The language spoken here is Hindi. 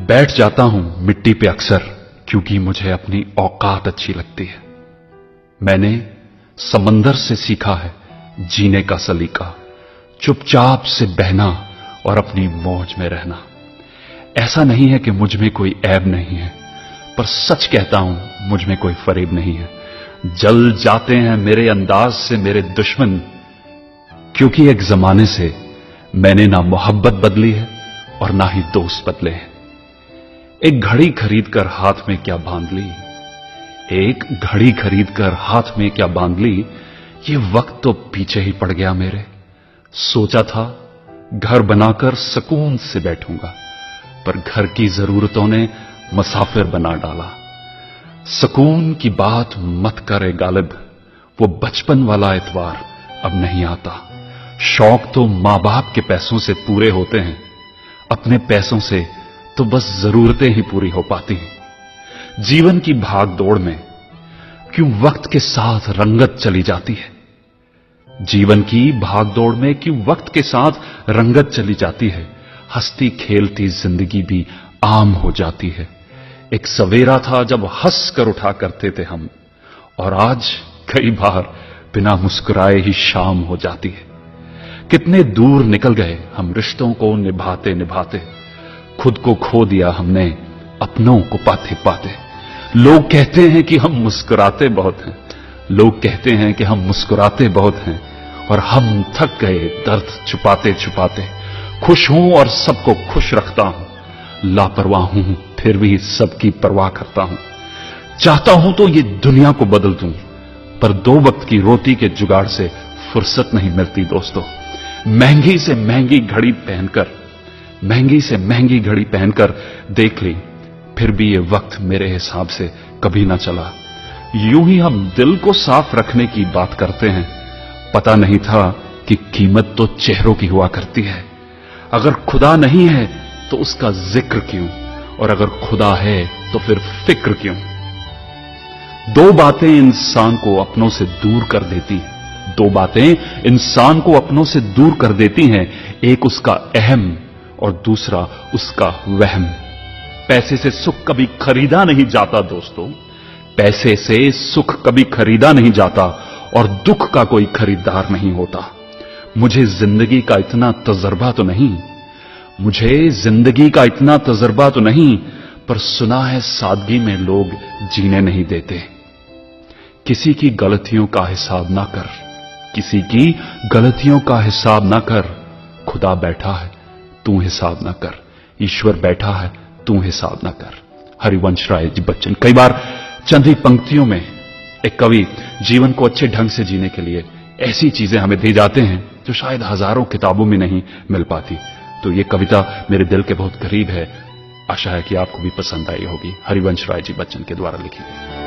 बैठ जाता हूं मिट्टी पे अक्सर, क्योंकि मुझे अपनी औकात अच्छी लगती है। मैंने समंदर से सीखा है जीने का सलीका, चुपचाप से बहना और अपनी मौज में रहना। ऐसा नहीं है कि मुझ में कोई ऐब नहीं है, पर सच कहता हूं मुझ में कोई फरेब नहीं है। जल जाते हैं मेरे अंदाज से मेरे दुश्मन, क्योंकि एक जमाने से मैंने ना मोहब्बत बदली है और ना ही दोस्त बदले हैं। एक घड़ी खरीद कर हाथ में क्या बांध ली, एक घड़ी खरीद कर हाथ में क्या बांध ली, ये वक्त तो पीछे ही पड़ गया मेरे। सोचा था घर बनाकर सुकून से बैठूंगा, पर घर की जरूरतों ने मुसाफिर बना डाला। सुकून की बात मत करे गालिब, वो बचपन वाला एतवार अब नहीं आता। शौक तो मां बाप के पैसों से पूरे होते हैं, अपने पैसों से तो बस जरूरतें ही पूरी हो पाती हैं। जीवन की भाग दौड़ में क्यों वक्त के साथ रंगत चली जाती है, जीवन की भाग दौड़ में क्यों वक्त के साथ रंगत चली जाती है। हंसती खेलती जिंदगी भी आम हो जाती है। एक सवेरा था जब हंस कर उठा करते थे हम, और आज कई बार बिना मुस्कुराए ही शाम हो जाती है। कितने दूर निकल गए हम रिश्तों को निभाते निभाते, खुद को खो दिया हमने अपनों को पाते पाते। लोग कहते हैं कि हम मुस्कुराते बहुत हैं, लोग कहते हैं कि हम मुस्कुराते बहुत हैं, और हम थक गए दर्द छुपाते छुपाते। खुश हूं और सबको खुश रखता हूं, लापरवाह हूं फिर भी सबकी परवाह करता हूं। चाहता हूं तो ये दुनिया को बदल दूं, पर दो वक्त की रोटी के जुगाड़ से फुर्सत नहीं मिलती दोस्तों। महंगी से महंगी घड़ी पहनकर, महंगी से महंगी घड़ी पहनकर देख ली, फिर भी ये वक्त मेरे हिसाब से कभी ना चला। यूं ही हम दिल को साफ रखने की बात करते हैं, पता नहीं था कि कीमत तो चेहरों की हुआ करती है। अगर खुदा नहीं है तो उसका जिक्र क्यों, और अगर खुदा है तो फिर फिक्र क्यों। दो बातें इंसान को अपनों से दूर कर देती हैं, दो बातें इंसान को अपनों से दूर कर देती हैं, एक उसका अहम और दूसरा उसका वहम। पैसे से सुख कभी खरीदा नहीं जाता दोस्तों, पैसे से सुख कभी खरीदा नहीं जाता, और दुख का कोई खरीदार नहीं होता। मुझे जिंदगी का इतना तजर्बा तो नहीं, मुझे जिंदगी का इतना तजर्बा तो नहीं, पर सुना है सादगी में लोग जीने नहीं देते। किसी की गलतियों का हिसाब ना कर, किसी की गलतियों का हिसाब ना कर। खुदा बैठा है तू हिसाब ना कर, ईश्वर बैठा है तू हिसाब ना कर। हरिवंश राय जी बच्चन। कई बार चंद ही पंक्तियों में एक कवि जीवन को अच्छे ढंग से जीने के लिए ऐसी चीजें हमें दे जाते हैं जो शायद हजारों किताबों में नहीं मिल पाती। तो ये कविता मेरे दिल के बहुत करीब है, आशा है कि आपको भी पसंद आई होगी। हरिवंश राय जी बच्चन के द्वारा लिखी गई।